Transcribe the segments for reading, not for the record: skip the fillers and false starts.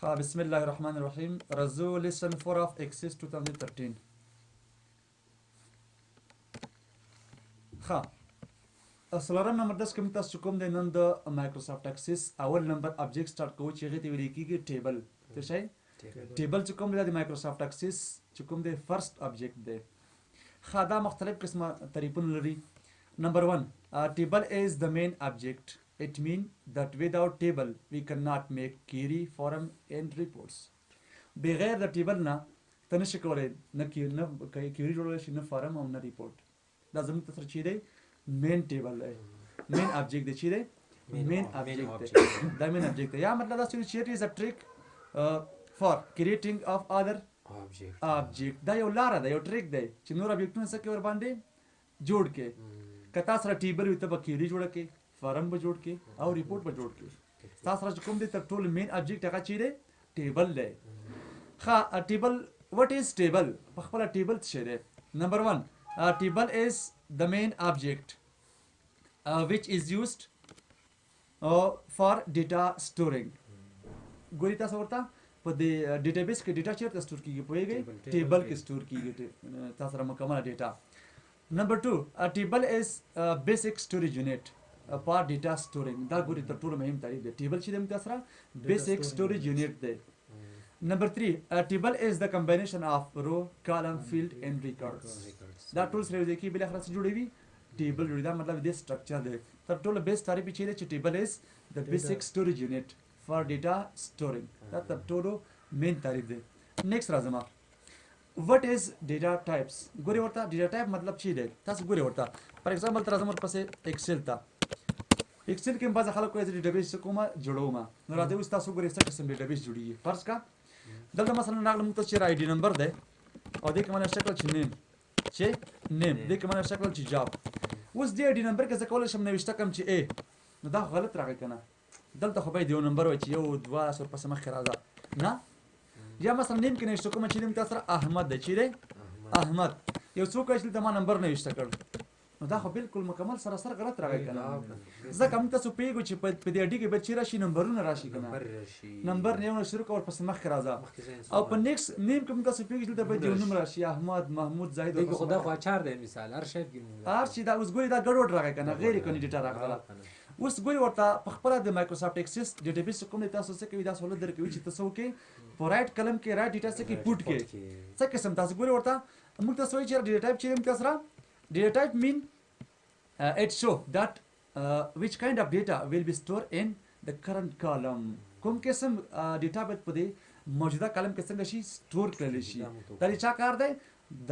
بسم الله الرحمن الرحیم. Resolution 4 of ايکسس 2013. څلورم نمبر درس کې موږ تاسو کوم دی نن د مایکروسافټ اکسس اول نمبر ابجیکټ سٹارټ کوو چې هغې ته ویل کېږي ټیبل. څه شی؟ ټیبل چې کوم دی د مایکروسافټ اکسس چې کوم دی فرست ابجیکټ دی. دا مختلف قسمه تعریفونه لري. نمبر 1 ټیبل از د مین ابجیکټ. It means that without table we cannot make query, form and reports. بغیر د ټیبل نه ته نشي کولی نه کیوري جوړولی شي، نه فارم او نه ریپورټ. دا زموږ ته سره چې دی مین ټیبل دی، مین ابجیکټ دی. چې دی مین ابجیکټ دی، دا مین ابجیکټ دی. یا مطلب دا چې it is a trick for creating of other object. دا یو لاره ده، یو ټریک دی چې نور ابجیکټونه څه کې ور باندې جوړ کې. که تا سره ټیبل وي ته به کیوري جوړه کې، فارم به جوړ کې او ریپورټ به جوړ کې. تاسو سره چې کوم دی تر ټولو مین ابجیکټ هغه چې دی ټیبل دی. ټیبل وټ از ټیبل؟ په خپله ټیبل څه شی دی؟ نمبر 1 ټیبل از د مین ابجیکټ which is used for data storing. ګوري تاسو ورته په دې ډیټابیس کې ډیټا چیرته سٹور کیږي پوهیږئ؟ ټیبل کې سٹور کیږي تاسو سره مکمله ډیټا. نمبر 2 ټیبل از بیسک سټوریج یونټ for data storing. دا ګوري تر ټولو مهم تعریف دی. ټیبل چې د موږ سره بیسک سټوریج یونټ دی. نمبر 3 ټیبل از د کمبینیشن اف رو، کالم، فیلډ اینڈ ریکارډز. دا ټول سره یو ځای کې بل اخر څه جوړوي؟ ټیبل جوړوي. دا مطلب دې سټرکچر دی. تر ټولو بیس تعریف چې دی چې ټیبل از د بیسک سټوریج یونټ for data storing. دا تر ټولو مین تعریف دی. نیکسٹ راځم what is data types. ګوري ورته ډیټا ټایپ مطلب چی دی. تاسو ګوري ورته فار ایگزامپل تر راځم ورپسې ایکسل ته. ایکسل کې بعض خلک کوي چې ډیټابیس کومه جوړوم. نو راځي اوس تاسو ګورئ څه قسم ډیټابیس جوړیږي. فرض کا دلته مثلا ناغله موږ ته چې آی ډي نمبر دی او دې کې معنی شکل چې نیم دې کې معنی شکل چې جاب. اوس دې آی ډي نمبر کې څه کولای شم نوشته کم چې ا، نو دا غلط راغی کنه. دلته خو باید یو نمبر وای چې 1 2 سر پس مخ راځه نه. یا مثلا نیم کې نوشته کوم چې نیم تاسو احمد دی. چې دی احمد. یو څوک چې د ما نمبر نوشته کړ، نو دا خو بالکل مکمل سراسر غلط راغی کنه. ځکه موږ تاسو پیګو چې په دې اډي کې به چې راشي نمبرونه راشي کنه. نمبر نه شروع کول پس مخ راځه او په نیکس نیم کې موږ تاسو پیګو چې د به یو نمبر راشي احمد، محمود، زاهد. دا خدا خو اچار دی مثال هر شی کې هر شي دا اوس ګوري دا ګډوډ راغی کنه، غیر کانډیډیټ راغله. اوس ګوري ورته په خپل د مایکروسافټ اکسس ډیټابیس کوم تاسو څه کوي دا سہولت درکوي چې تاسو کې په رائټ کلم کې رائټ ډیټا څه کې پوټ کې څه قسم تاسو ګوري ورته موږ تاسو وایي چې ډیټا ټایپ چې موږ تاسو را ډیټا ټایپ مین it show that which kind of data will be stored in the current column. کوم قسم ډیټا به په دې موجوده کالم کې څنګه شي سٹور کړل شي. دا چا کار دی؟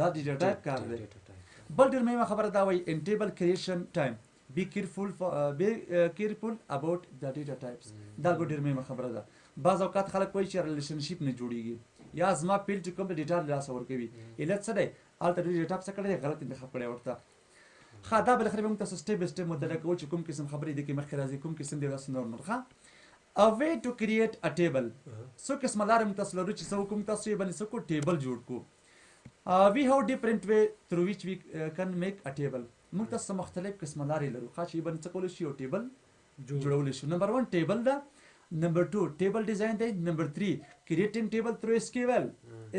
دا ډیټا ټایپ کار دی. بل ډېر مهمه خبره دا وایي in table creation time be careful about the data types. دا ډېر مهمه خبره ده. بعض اوقات خلک وایي چې ریلیشنشپ نه جوړیږي یا زما فیلډ کوم ډیټا لاس ورکوي. علت څه دی؟ الته ډیټا څه کړی غلط انتخاب کړی ورته. دا بل خبره موږ تاسو سټیپ بای سټیپ مطالعه کوو چې کوم قسم خبرې د کې مخکې راځي، کوم قسم دی داسې نورمال. a way to create a table. څو قسمه لارې موږ تاسو لرو چې څو کوم تاسو یې باندې څه کو ټیبل جوړ کو. we have different way through which we can make a table. موږ تاسو مختلف قسمه لارې لرو چې باندې څه کولای شي یو ټیبل جوړول شي. نمبر 1 ټیبل دا. نمبر 2 ټیبل ډیزاین دی. نمبر 3 creating table through SQL.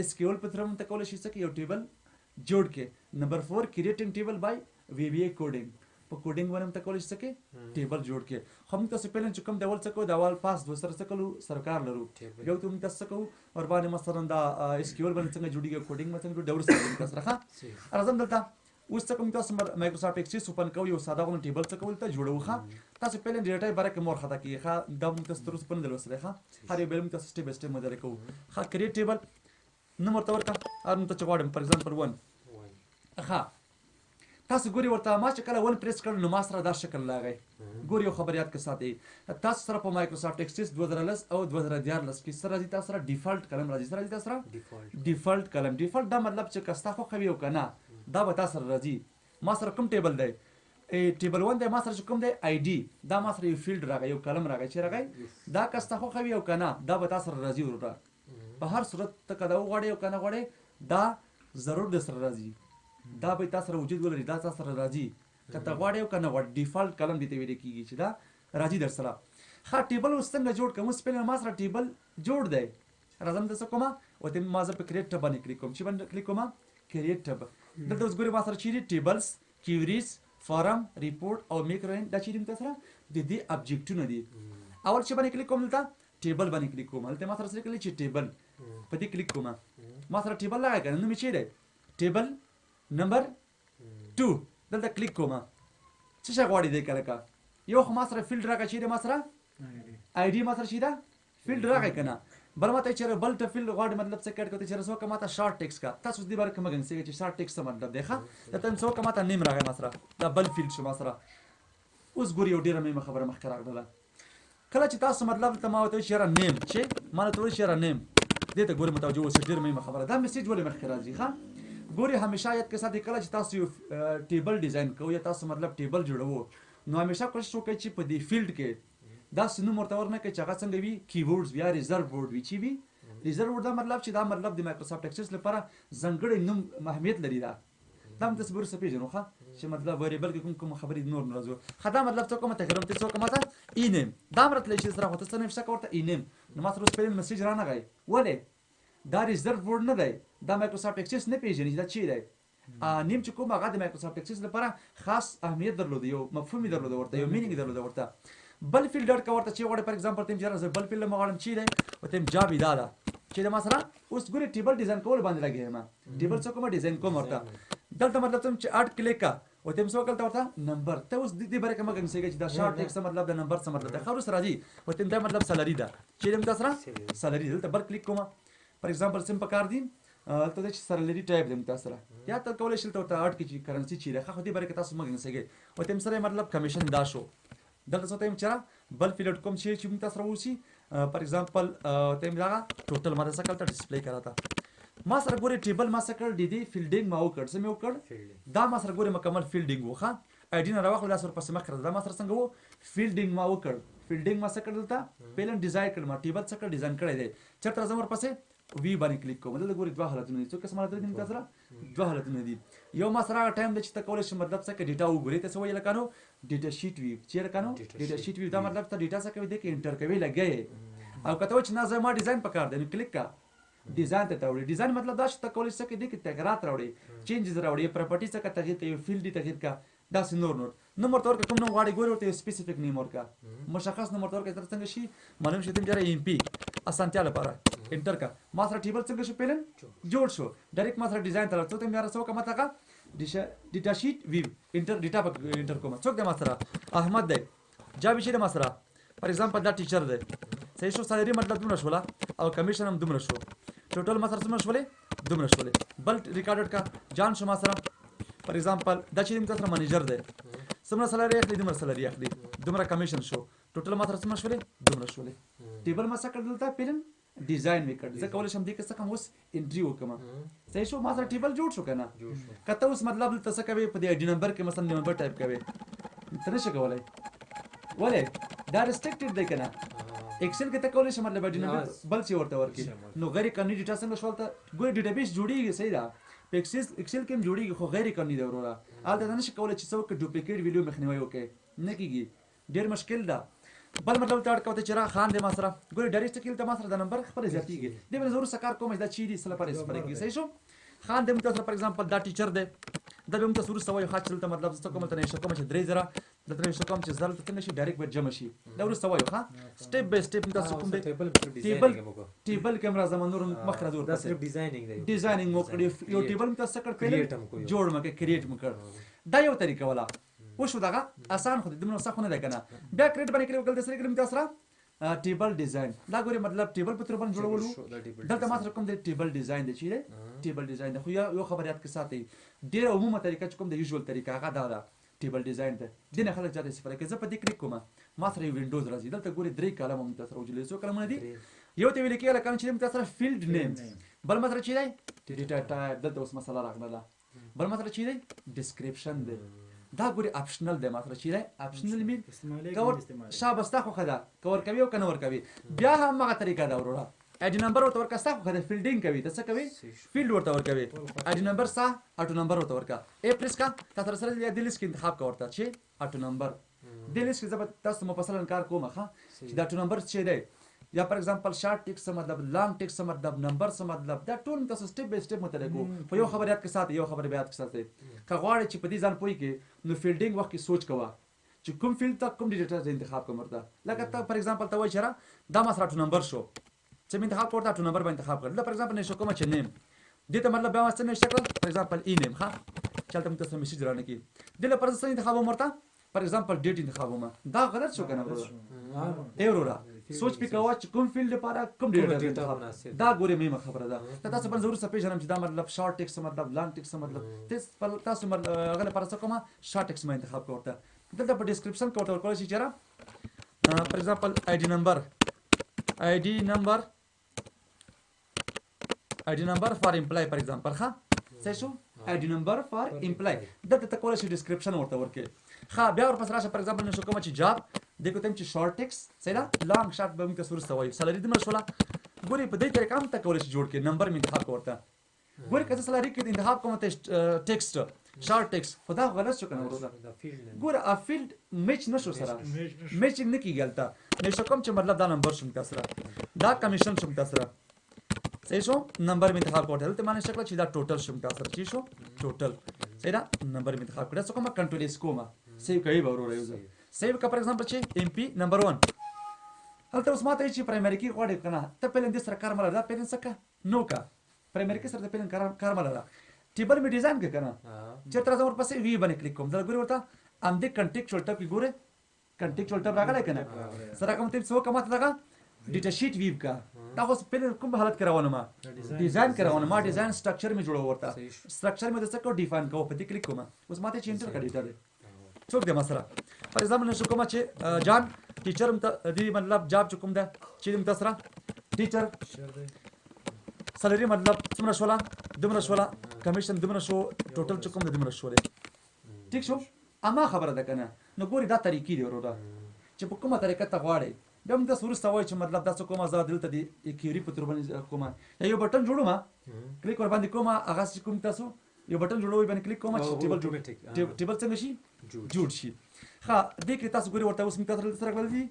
SQL په تر موږ کولای شي چې یو ټیبل جوړ کې. نمبر 4 creating table by VBA کوډینګ. په کوډینګ باندې موږ کولای شي ټیبل جوړ کې. خو موږ تاسو پیلن چې کوم ډول څه کو دا وال پاس دو سره څه کولو سرکار لرو. یو ته موږ تاسو کو ور باندې مثلا دا SQL باندې څنګه جوړیږي کوډینګ باندې څنګه ډور سره تاسو راخه ارزم دلته اوس څه کوم تاسو مایکروسافټ اکسس اوپن کوو یو ساده غو ټیبل څه کول ته جوړو. تاسو پیلن ډیټا ټایپ برکه مور خطا کیږي. دا موږ تاسو تر اوسه په دل وسره هر یو بل موږ تاسو سټیپ بای سټیپ مدار کوو. کریټ ټیبل نمبر تور کا ارم ته چغواړم فار ایگزامپل 1 تاسو ګوري ورته ما چې کله ون پریس کړل نو ما سره دا شکل لاغی. ګوري یو خبر یاد کې ساتي تاسو سره په مایکروسافټ اکسس 2010 او 2014 کې سره راځي تاسو سره ډیفالت کلم راځي. سره راځي تاسو سره ډیفالت کلم. ډیفالت دا مطلب چې کستا خو خوي او کنه دا به تاسو سره راځي. ما سره کوم ټیبل دی؟ ټیبل 1 دی. ما سره کوم دی؟ آی ډي. دا ما سره یو فیلډ راغی، یو کلم راغی چې راغی دا کستا خو خوي او کنه دا به تاسو سره راځي. ورته په هر صورت ته کدا وغواړي او کنه غواړي دا ضرور د سره راځي. دا به تاسو سره وجود ولري. دا تاسو سره راځي کته غواړي او کنه غواړي. ډیفالت کلم دي ته ویل کیږي چې دا راځي در سره. ټیبل اوس څنګه جوړ کوم؟ سپیل ما سره ټیبل جوړ دی راځم د څه کومه او ته ما زه په کریټ ټب باندې کلیک کوم چې باندې کلیک کوم کریټ ټب دلته اوس ګوري ما سره چیرې ټیبلز کیوریز فارم ریپورټ او میکروین دا چیرې تاسو سره د دې ابجیکټونه دي اول چې باندې کلیک کوم دلته ټیبل باندې کلیک کوم دلته ما سره سره کلیک چې ټیبل په دې کلیک کوم ما سره ټیبل لګا کنه نو می چیرې ټیبل نمبر 2 دلته کلیک کوم څه څه غواړي دې کله کا یو خو ما سره فیلډ راکا چیرې ما سره آی ډي ما سره شي دا فیلډ راغی کنه بل ماته چیرې بل ته فیلډ غواړي مطلب څه کټ کوته چیرې سو که ماته شارټ ټیکس کا تاسو دې بار کوم غنسي چې شارټ ټیکس مطلب دی ښه ته تاسو سو که ماته نیم راغی ما سره دا بل فیلډ شو ما سره اوس ګوري یو ډیره مې خبره مخ راغله کله چې تاسو مطلب ته ما وته چیرې نیم چې ما ته وایي چیرې نیم دې ته ګوري متوجه اوس ډیره مې خبره دا میسج ولې مخ راځي ښه ګوري همیشه یاد کې ساتي کله چې تاسو یو ټیبل ډیزاین کوو یا تاسو مطلب ټیبل جوړوو نو همیشه کوشش وکړئ چې په دې فیلډ کې دا سنو مرتور نه کې چې هغه څنګه وي کیورډز یا ریزرو ورډ وي چې وي ریزرو ورډ دا مطلب چې دا مطلب د مایکروسافټ اکسس لپاره ځانګړی نوم اهمیت لري دا هم تاسو ورسره پیژنو ښه چې مطلب ویریبل کې کوم خبرې نور نه راځو خدا مطلب څه کومه تغیر ته څه کومه تا اینم دا مرتله چې سره هوته څه نشه کوته اینم نو ما سره سپیل میسج را نه غي ولې دا ریزرو ورډ نه دی دا مایکروسافټ اکسس نه پیژني دا چی دی نیم چې کوم هغه د مایکروسافټ اکسس لپاره خاص اهمیت درلود یو مفهوم درلود ورته یو مینینګ درلود ورته بل فیلډر کا ورته چې وړه پر ایگزامپل تیم جره بل فیلډ مغالم چی دی او تیم جاب اداره چې د ما سره اوس ګوري ټیبل ډیزاین کول باندې لګی ما ټیبل څه کوم ډیزاین کوم ورته دلته مطلب تم چې اډ کلیک کا او تیم څو کلته ورته نمبر ته اوس دې بره کوم غنسي چې دا شارټ ټیکس مطلب د نمبر څه مطلب ده خبر سره راځي او تیم دا مطلب سالری ده چې دې تاسو سره سالری دلته بل کلیک کوم پر ایگزامپل سم پکار دي ته چې سالری ټایپ دې تاسو سره یا ته کولای شئ ته اډ کې چې کرنسی چیرې خو دې بره کې تاسو مګ نسګي او تیم سره مطلب کمیشن دا شو دلته څه تیم چر بل فیلډ کوم چې تاسو سره وسی پر ایگزامپل تیم دا ټوټل ما څه کلته ډسپلی کراته ما سره ګوري ټیبل ما سره کړ دي فیلډینګ ما وکړ سم یو کړ دا ما سره ګوري مکمل فیلډینګ وخه اډی نه راوخل دا سره پس مخ کړ دا ما سره څنګه وو فیلډینګ ما وکړ فیلډینګ ما سره کړ دلته پیلن ډیزاین کړ ما ټیبل څخه ډیزاین کړی دی چرته زمور پسې وی باندې کلیک کوم دلته ګوري دوه حالتونه دي څه قسم حالت دي تاسو سره دوه حالتونه دي یو ما سره ټایم د چې تکول شي مطلب څه کې ډیټا وګوري تاسو ویل کانو ډیټا شیټ وی چیرې کانو ډیټا شیټ وی دا مطلب ته ډیټا څه کوي د کې انټر کوي لګي او کته چې نه زما ډیزاین پکار دی کلیک کا ډیزاین ته وړي ډیزاین مطلب دا چې تکول شي کې د کې تغیرات راوړي چینجز راوړي پراپرټی څخه تغیر کوي فیلډ تغیر کا دا نور نمبر تور کوم نو غواړي ګوري ورته سپیسیفیک نیم ورکا مشخص نمبر تور کې تر څنګه شي معلوم شي تم جره ایم پی اسانتیا لپاره انټر کا ما سره ټیبل څنګه شو پیلن جوړ شو ډایرکټ ما سره ډیزاین تر څو ته مې راځو کومه تا کا ډیټا شیټ ویو انټر ډیټا په انټر کوم څوک د ما سره احمد دی جابي شي د ما سره فار ایگزامپل دا ټیچر دی صحیح شو سالری مطلب دومره شولا او کمیشن هم دومره شو ټوټل ما سره څومره شولې دومره شولې بل ریکارډډ کا جان شو ما سره فار ایگزامپل دا چې موږ سره منیجر دی څومره سالری اخلي دومره سالری اخلي دومره کمیشن شو ټوټل ما سره څومره شولې دومره شولې ټیبل ما سره کړل تا پیلن ډیزاین وکړ ځکه کولای شم دې کې څه کوم اوس انټری وکم صحیح شو ما سره ټیبل جوړ شو کنه کته اوس مطلب تاسو کوي په دې آی ډي نمبر کې مثلا نمبر ټایپ کوي تر څه کولای ولې دا ریسټریکټډ دی کنه ایکسل کې ته کولای شم مطلب آی ډي نمبر بل څه ورته ورکی نو غیر قانوني ډیټا څنګه شولته ګوي ډیټابیس جوړیږي صحیح ده په ایکسل کې هم جوړیږي خو غیر قانوني دی وروره البته نه شي کولای چې څوک ډوپلیکیټ ویډیو مخنیوي وکړي نه کیږي ډیر مشکل ده بل مطلب ته اړ کوته چې را خان دې ما سره ګوري ډایرکټ کېل ته ما سره د نمبر خپل زیاتیږي دې به ضرور سکار کوم دا چی دي سره پرې سپره کې صحیح شو خان دې متاسره فار ایگزامپل دا ټیچر دی دا به متاسره سوي خاص چلته مطلب څه کوم ته نشه کوم چې 3000 د ترې شو کوم چې زړه ته نشي ډایرکټ به جمع شي دا ور سوي ښه سټپ به سټپ تاسو کوم دی ټیبل کیمرا زمونور مخره دور دا صرف ډیزاینینګ دی ډیزاینینګ وکړي یو ټیبل تاسو کړ جوړ مکه کریټ مکړ دا یو طریقه ولا وشو دغه آسان خو دې نو څه خونه ده کنه بیا کریټ باندې کړو کله د سره کړم تاسو ټیبل ډیزاین دا ګوري مطلب ټیبل په تر باندې جوړولو دلته ما سره کوم د ټیبل ډیزاین دی چې ټیبل ډیزاین خو یو خبريات کې ساتي ډیر عمومي طریقه چې کوم د یوزوال طریقه هغه دا ټیبل ډیزاین ته دنه خلک ځاتې صفر کې زه په دې کلیک کوم ما سره وینډوز راځي دلته ګوري درې کالم هم تاسو وجلې څو کلمونه دي یو ته ویل کېږي لکه چې تاسو سره فیلډ نیم بل ما سره چي دی ډیټا ټایپ دلته اوس مسله راغله بل ما سره چي دی ډیسکرپشن دی دا ګوري اپشنل دی ما سره چي دی اپشنل مين کور شابستا خو خدا کور کوي او کنه ور کوي بیا هم هغه طریقه دا وروړه اډ نمبر ورته ورکا ستا خو د فیلډینګ کوي تاسو کوي فیلډ ورته ورکوي اډ نمبر سا اټو نمبر ورته ورکا ا پریس کا تاسو سره د لیست کې انتخاب کا ورته چې اټو نمبر د لیست کې زبر تاسو مفصل کار کوم ښه چې دا اټو نمبر چې دی یا پر ایگزامپل شارټ ټیکس مطلب لانګ ټیکس مطلب نمبر مطلب دا ټول تاسو سټپ بای سټپ مترکو په یو خبر یاد کې ساتي یو خبر یاد کې ساتي که غواړئ چې په دې ځان پوي کې نو فیلډینګ وخت کې سوچ کوه چې کوم فیلډ ته کوم ډیټا انتخاب کوم ورته لکه ته پر ایگزامپل ته وایي چې دا ما سره 2 نمبر شو چې مې انتخاب کړ دا 2 نمبر به انتخاب کړ دا پر ایگزامپل نشو کوم چې نیم دې ته مطلب بیا واسطه نشته کړل پر ایگزامپل ای نیم ها چلته موږ تاسو میسج رانه کی دله پر څه انتخاب مرته پر ایگزامپل ډیټ انتخاب ما دا غلط شو کنه ایرورا سوچ پی کوا چې کوم فیلډ لپاره کوم ډیټا دا ګوري مې خبره ده تاسو پر ضرور څه پیژنم چې دا مطلب شارټ ټیکس مطلب لانګ ټیکس مطلب تاسو غل پر څه کومه شارټ ټیکس ما انتخاب کوته دلته په ډیسکرپشن کې ورته ورکول شي چیرې پر ایگزامپل آی डी نمبر فار امپلای پر ایگزامپل ها څه شو آی डी نمبر فار امپلای دلته ته کولای شي ډیسکرپشن ورته ورکې ها بیا ورپسې راشه پر ایگزامپل نشو کوم چې جاب دغه تم چې شارټ ټیکس څه دا لانګ شارټ به موږ تاسو ورسوي سالری دې مرشوله ګوري په دې طریقه هم ته کولای شي جوړ کې نمبر می انتخاب ورته ګوري کله سالری کې انتخاب کوم ته ټیکسټ شارټ ټیکس خدا غلط شو کنه ورته ګوره ا فیلډ میچ نشو سره میچینګ نه کیږي نشو کوم چې مطلب دا نمبر شوم تاسو دا کمیشن شوم تاسو صحیح شو نمبر می انتخاب کوټل ته معنی شکل چې دا ټوټل شوم تاسو چی شو ټوټل صحیح دا نمبر می انتخاب کړه څه کومه کنټرول اس کومه سیو کوي به ورو یوزر سیو کا پر ایگزامپل چې ام پی نمبر 1 هلته اوس ماته چې پرایمری کې غواړي کنه ته په لندې سره کار مله دا پیرن سکه نو کا پرایمری کې سره د پیرن کار مله ټیبل می ډیزاین کې کنه چې تر څو ورپسې وی باندې کلیک کوم دا ګوري ورته ام دې کنټیکچوال ټاپ کې ګوره کنټیکچوال ټاپ راغلی کنه سره کوم ته څو کمات لگا ډیټا شیټ ویو کا دا اوس په کوم حالت کراونه ما ډیزاین کراونه ما ډیزاین سټرکچر می جوړو ورته سټرکچر می د څه کو ډیفاین کوم په دې کلیک کوم اوس ماته چې انټر کړی ډیټا څوک دې مسره پر ایگزامپل نشو کوم چې جان ټیچر دې مطلب جاب چکم ده چې دې متسره ټیچر سالری مطلب څومره شولا دومره شولا کمیشن دومره شو ټوټل چې کوم د دومره شولې ٹھیک شو اما خبره ده کنه نو ګوري دا طریقې دی وروره چې په کومه طریقه ته غواړي بیا موږ تاسو ورسته وایو چې مطلب دا څه کومه زه دلته د کیوري په تور باندې کومه یو بټن جوړوم کلیک ور باندې کومه هغه چې کوم تاسو یو بټن جوړوي باندې کلیک کومه چې ټیبل ټیبل څنګه شي جوړ شي ها دې کې تاسو ګوري ورته اوس موږ تاسو سره غوړل دي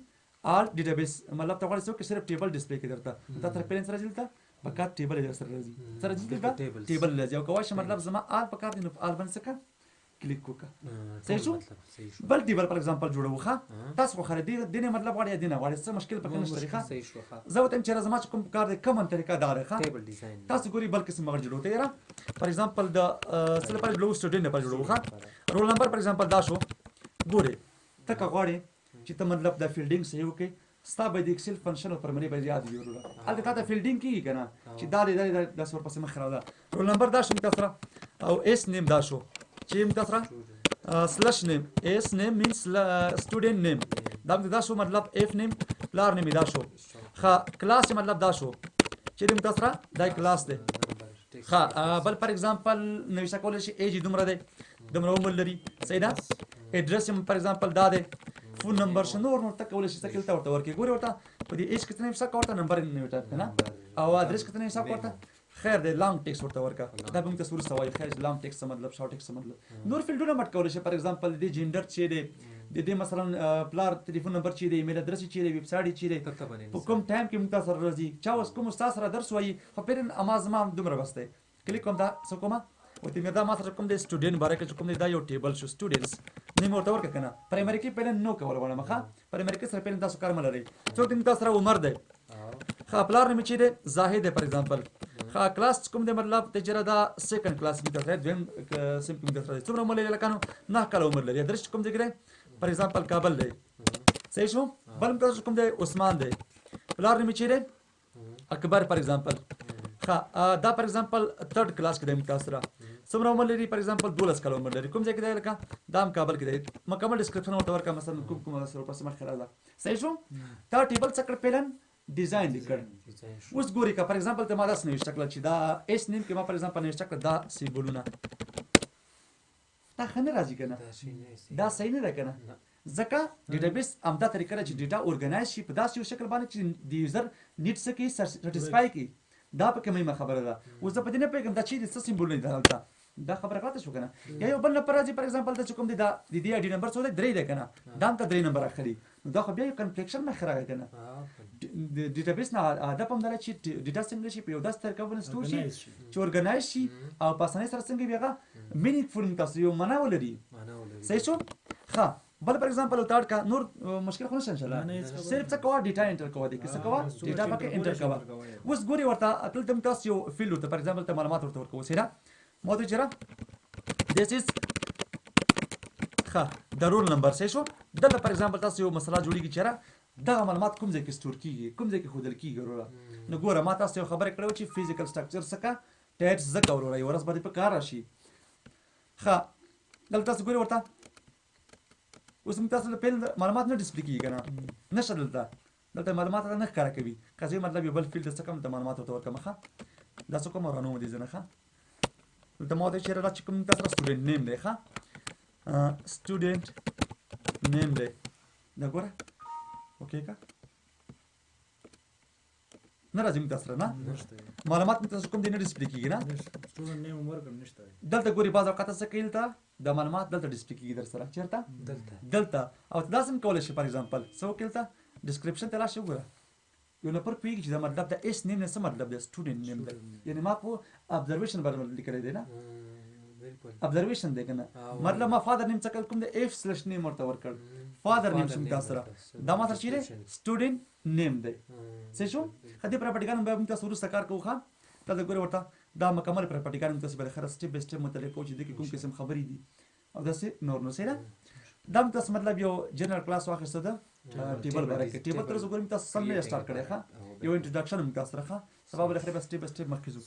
آل ډیټابیس مطلب ته غواړئ چې صرف ټیبل ډسپلی کې درته دا تر پیرنټ سره جلته پکار ټیبل یې سره راځي سره جلته ټیبل لږه او کوم مطلب زما آل پکار دي نو آل باندې څه کلیک وکړه صحیح شو بل ټیبل پر ایگزامپل جوړو ښه تاسو خو خریدي دینه مطلب غواړئ دینه غواړئ څه مشکل پکې نشته ښه صحیح شو ښه زه وته چې زما کوم کار دی کوم طریقه دار ښه ټیبل ډیزاین تاسو ګوري بل قسم مغر جوړو ته یاره پر ایگزامپل د سره پر بلو سټوډنټ پر جوړو ښه رول نمبر پر ایگزامپل دا شو ګوري تک غواړي چې ته مطلب د فیلډینګ صحیح وکړي ستا به د ایکسل فنکشن او پرمری به یاد وي ورو البته تا ته فیلډینګ کیږي کنه چې دا د سور پسې مخ راوړه رول نمبر دا شو تاسو او اس نیم دا شو چې تاسو سلش نیم اس نیم مینز سټوډنټ نیم دا شو مطلب اف نیم پلار نیم دا شو ښه کلاس مطلب دا شو چې تاسو دا کلاس دی ښه بل پر ایگزامپل نو څه کولای شي ایج دومره دی دومره عمر لري صحیح ده ایډرس پر ایگزامپل دا دی فون نمبر شنو نور ته کولای شي څه کلته ورته ورکی ګوري ورته په دې ایج کتنه څه کوته نمبر نه وټا کنه او ادرس کتنه څه کوته خیر دی لانګ ټیکس ورته ورکا دا به موږ تاسو سوال خیر لانګ ټیکس مطلب شارټ ټیکس مطلب نور فیلډونه مټ کولای شي پر ایگزامپل دی جندر چې دی د مثلا پلار ټلیفون نمبر چې دی ایمیل ادرس چې دی ویب سایټ چې دی په کوم ټایم کې موږ تاسو راځي چا اوس کوم استاد سره درس وایي خو پیرن امازما دومره وسته کلیک کوم دا څه کومه او تیمه دا ما سره کوم دی سټوډنټ باره کې کوم دی دا یو ټیبل شو سټوډنټس نیمه ورته ورک کنه پرایمری کې پهل نو کول غواړم ښه پرایمری کې سره پهل تاسو کار مل لري څو دین تاسو سره عمر دی ښه پلار نیم چې دی زاهد پر ایگزامپل ښه کلاس کوم دی مطلب تجربه دا سیکنډ کلاس کې تاسو دویم سیم کې تاسو څومره عمر لري لکه نه کال عمر لري درس کوم دی ګره پر ایگزامپل کابل دی صحیح شو بل تاسو کوم دی عثمان دی پلار نیم چې دی اکبر پر ایگزامپل ښه دا پر ایگزامپل تھرد کلاس کې دی تاسو سره څومره عمر لري پر ایگزامپل 12 کال عمر لري کوم ځای کې دی لکه دام کابل کې دی مکمل ډسکرپشن ورته ورکړه مثلا کوم سره پس مخ راځه صحیح شو تا ټیبل څخه پلان ډیزاین لیکل اوس ګوري کا پر ایگزامپل ته ما داس نوښت کړل چې دا اس نیم کې ما پر ایگزامپل نوښت کړل دا سیمبولونه دا خنه راځي کنه دا صحیح نه ده کنه ځکه ډیټابیس امدا طریقه چې ډیټا اورګنایز شي په داسې یو شکل باندې چې د یوزر نیډز کې سټیسفای کی دا پکې مې خبره ده اوس په دې نه پیګم دا چې د سیمبول نه درلته دا خبره غلطه شو کنه یا یو بل نمبر راځي پر ایگزامپل ته کوم دی دا د دې آی ډی نمبر څو دی 3 دی کنه دا ته 3 نمبر اخلي دا خو بیا یو کنفلیکشن مخ راغی کنه د ډیټابیس نه هدف هم دا چې ډیټا څنګه شي په یو داس طریقه باندې سٹور شي چې اورګنایز شي او په اسانۍ سره څنګه بیاغه مینینګفول تاسو یو معنا ولري صحیح شو ښه بل پر ایگزامپل وتاړ کا نور مشکل خو نشته ان شاء الله صرف څه کوه ډیټا انټر کوه دي څه کوه ډیټا پکې انټر کوه اوس ګوري ورته خپل تم تاسو یو فیلډ ورته پر ایگزامپل ته معلومات ورته ورکوه سیدا مو ته چیرې دیس از ښه د رول نمبر صحیح شو دلته پر ایگزامپل تاسو یو مسله جوړیږي چیرې دغه معلومات کوم ځای کې سٹور کیږي کوم ځای کې ښودل کیږي وروره نو ګوره ما تاسو یو خبره کړې چې فزیکل سټرکچر څخه ټیټس زکه وروره یو ورځ باندې په کار راشي ښه دلته تاسو ګوري ورته اوس موږ تاسو ته پیل معلومات نه ډسپلی کیږي کنه نشه دلته معلومات نه ښکاره کوي که مطلب یو بل فیلډ څه کوم د معلومات ورته ورکوم ښه دا څه کوم رانو دي ځنه ښه دلته ما ته چیرې را چې کوم تاسو سټوډنټ نیم دی ښه سټوډنټ نیم دی دا ګوره اوکې کا نه راځي موږ تاسو سره نه معلومات موږ تاسو کوم دی نه ډسپلی کیږي نه سټوډنټ نیم عمر کوم نشته دلته ګوري بعض اوقات څه کوي دلته د معلومات دلته ډسپلی کیږي در سره چیرته دلته او دا څنګه کولای شي پر ایگزامپل څه وکړه ډسکرپشن ته راشي وګوره یو نفر پوهیږي چې دا مطلب د اس نیم نه څه مطلب دی سټوډنټ نیم دی یعنی ما په ابزرویشن باندې لیکلی دی نه ابزرویشن دی کنه مطلب ما فادر نیم څه کوم دی اف سلش نیم ورته ورکړ فادر نیم څنګه سره دا ما سره چیرې سټوډنټ نیم دی څه شو خدای پراپرټی ګان به موږ تاسو ورسره کار کوو ښه دا ګوره ورته دا مکمل پراپرټی ګان تاسو به خره سټپ بای سټپ مطلب کوم چې د کوم قسم خبرې دي او داسې نور نو سره دا تاسو مطلب یو جنرال کلاس واخیسته ده ټیبل باندې ټیبل تر اوسه ګورم تاسو سم نه سٹارټ کړی ښه یو انټروډکشن هم تاسو راخه سبب لري به سټپ بای سټپ مخکې ځو